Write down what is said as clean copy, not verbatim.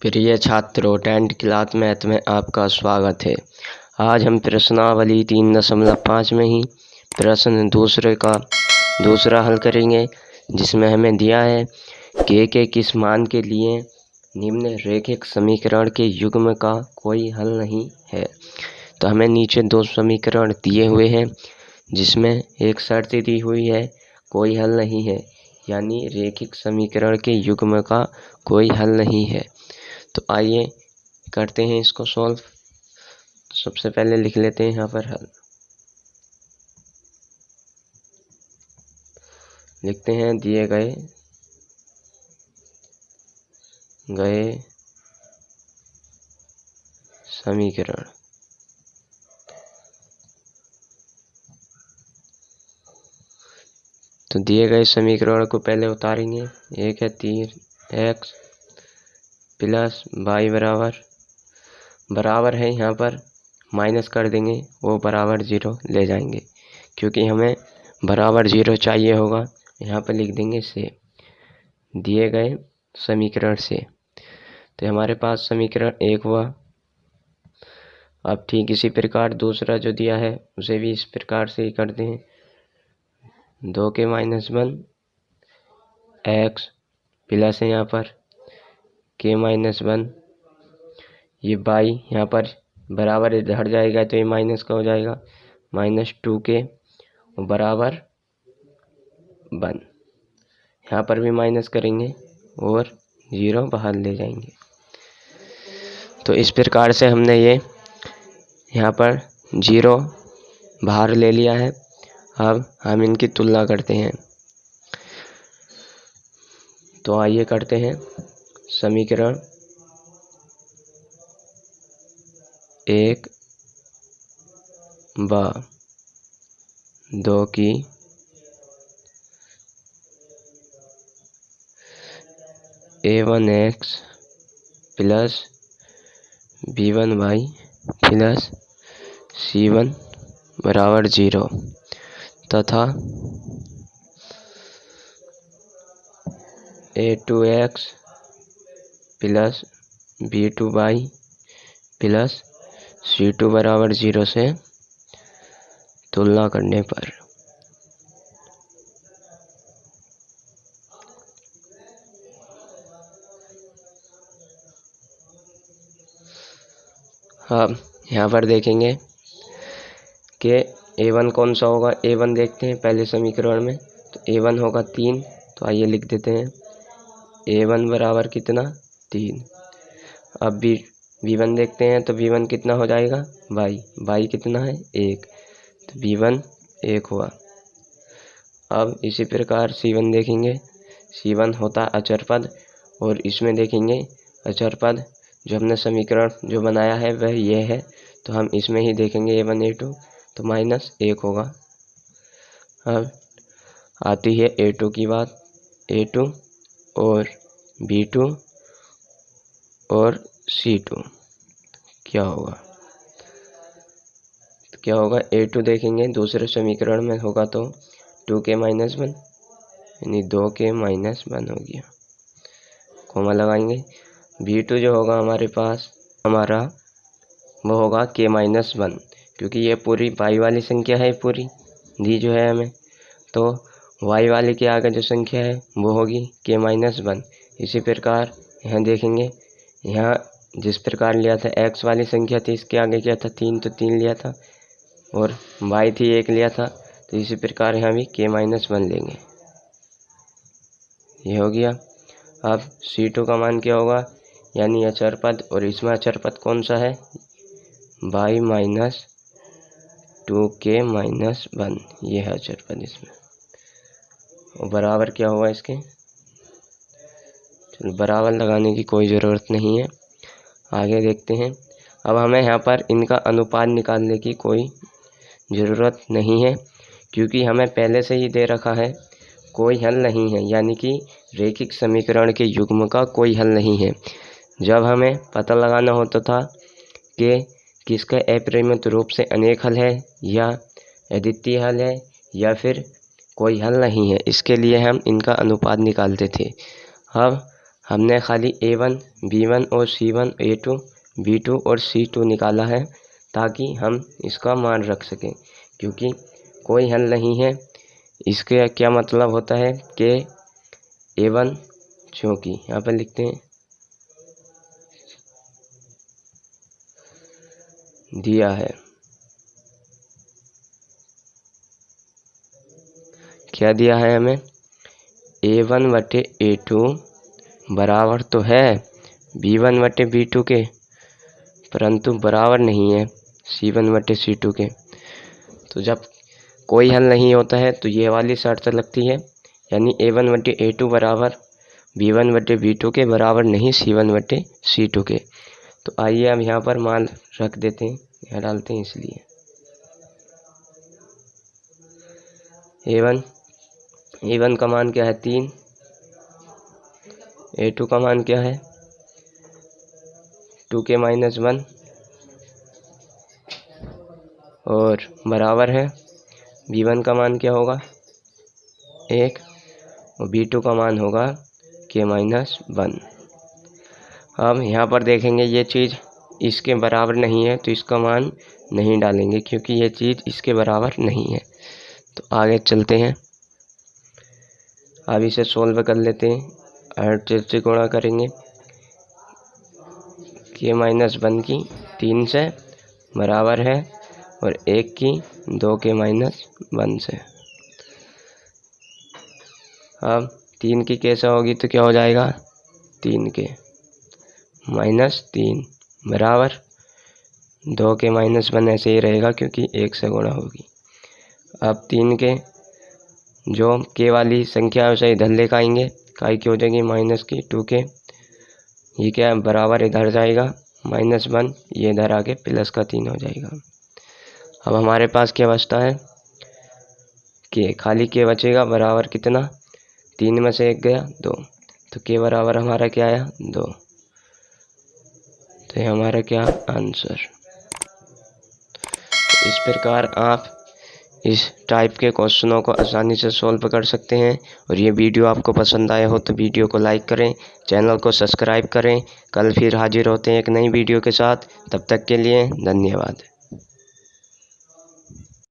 प्रिय छात्रों, 10th class math में आपका स्वागत है। आज हम प्रश्नावली 3.5 में ही प्रश्न दूसरा हल करेंगे, जिसमें हमें दिया है के किस मान के लिए निम्न रेखिक समीकरण के युग्म का कोई हल नहीं है। तो हमें नीचे दो समीकरण दिए हुए हैं, जिसमें एक शर्त दी हुई है कोई हल नहीं है, यानी रेखिक समीकरण के युग्म का कोई हल नहीं है। तो आइए करते हैं इसको सॉल्व। सबसे पहले लिख लेते हैं यहाँ पर हल। लिखते हैं दिए गए समीकरण। तो दिए गए समीकरण को पहले उतारेंगे। एक है 3x प्लस y बराबर है, यहाँ पर माइनस कर देंगे, वो बराबर 0 ले जाएंगे, क्योंकि हमें बराबर 0 चाहिए होगा। यहाँ पर लिख देंगे से दिए गए समीकरण से। तो हमारे पास समीकरण 1 हुआ। अब ठीक इसी प्रकार दूसरा जो दिया है उसे भी इस प्रकार से ही करते हैं। 2k-1 x प्लस है यहाँ पर k-1, ये y यहाँ पर बराबर हट जाएगा तो ये माइनस का हो जाएगा, -2k बराबर 1। यहाँ पर भी माइनस करेंगे और 0 बाहर ले जाएंगे। तो इस प्रकार से हमने ये यहाँ पर 0 बाहर ले लिया है। अब हम इनकी तुलना करते हैं। तो आइए करते हैं समीकरण 1 व 2 की a1x plus b1y plus c1 बराबर 0 तथा a2x plus b2y plus c2 बराबर 0 से तुलना करने पर अब यहाँ पर देखेंगे कि a1 कौन सा होगा। a1 देखते हैं पहले समीकरण में। तो a1 होगा 3। तो आइए लिख देते हैं a1 बराबर कितना, 3। अब b1 देखते हैं। तो b1 कितना हो जाएगा, y कितना है, 1। तो b1 1 हुआ। अब इसी प्रकार c1 देखेंगे। c1 होता अचर पद, और इसमें देखेंगे अचर पद जो हमने समीकरण जो बनाया है वह ये है। तो हम इसमें ही देखेंगे a1 a2, तो -1 होगा। अब आती है a2 की बात। a2 और b2 और c2 क्या होगा, तो क्या होगा, a2 देखेंगे दूसरे समीकरण में होगा तो 2k-1 यानी 2k-1 हो गया, कोमा लगाएंगे। b2 जो होगा हमारे पास वो होगा k-1, क्योंकि ये पूरी y वाली संख्या है, पूरी दी जो है हमें। तो y वाले के आगे जो संख्या है वो होगी k-1। इसी प्रकार यहाँ देखेंगे, यहाँ जिस प्रकार लिया था x वाली संख्या थी, इसके आगे क्या था 3, तो 3 लिया था, और y थी 1 लिया था। तो इसी प्रकार यहाँ भी k-1 लेंगे, ये हो गया। अब c2 का मान क्या होगा, यानी अचर पद, और इसमें अचर पद कौन सा है, y माइनस 2k-1, ये है अचर पद इसमें। और बराबर क्या हुआ इसके, चलो बराबर लगाने की कोई ज़रूरत नहीं है, आगे देखते हैं। अब हमें यहाँ पर इनका अनुपात निकालने की कोई ज़रूरत नहीं है, क्योंकि हमें पहले से ही दे रखा है कोई हल नहीं है, यानी कि रेखिक समीकरण के युग्म का कोई हल नहीं है। जब हमें पता लगाना होता था कि किसका अपरिमित रूप से अनेक हल है, या अद्वितीय हल है, या फिर कोई हल नहीं है, इसके लिए हम इनका अनुपात निकालते थे। अब हमने खाली A1, B1 और C1, A2, B2 और C2 निकाला है ताकि हम इसका मान रख सकें, क्योंकि कोई हल नहीं है। इसके क्या मतलब होता है कि A1 क्योंकि यहाँ पर लिखते हैं दिया है, क्या दिया है हमें, A1/A2 बराबर तो है B1/B2 के, परंतु बराबर नहीं है C1/C2 के। तो जब कोई हल नहीं होता है तो ये वाली शर्त लगती है, यानी A1/A2 बराबर B1/B2 के बराबर नहीं C1/C2 के। तो आइए अब यहाँ पर मान रख देते हैं, यहाँ डालते हैं, इसलिए A1 का मान क्या है 3, A2 का मान क्या है 2k-1 और बराबर है B1 का मान क्या होगा 1 और B2 का मान होगा k-1। अब यहाँ पर देखेंगे ये चीज़ इसके बराबर नहीं है तो इसका मान नहीं डालेंगे, क्योंकि ये चीज़ इसके बराबर नहीं है। तो आगे चलते हैं, अब इसे सोल्व कर लेते हैं। 8 से गुणा करेंगे k-1 की 3 से बराबर है और 1 की 2k-1 से। अब 3 की कैसा होगी तो क्या हो जाएगा 3k-3 बराबर 2k-1 ऐसे ही रहेगा क्योंकि 1 से गुणा होगी। अब 3 के जो k वाली संख्या है उसे इधर लेकर आएंगे, काय की हो जाएगी माइनस की 2k, ये क्या है बराबर इधर जाएगा -1, ये इधर आके प्लस का 3 हो जाएगा। अब हमारे पास क्या बचता है k, खाली k बचेगा बराबर कितना 3 में से 1 गया 2, तो k बराबर हमारा क्या आया 2। तो ये हमारा क्या आंसर। इस प्रकार आप इस टाइप के क्वेश्चनों को आसानी से सॉल्व कर सकते हैं। और ये वीडियो आपको पसंद आया हो तो वीडियो को लाइक करें, चैनल को सब्सक्राइब करें। कल फिर हाजिर होते हैं एक नई वीडियो के साथ, तब तक के लिए धन्यवाद।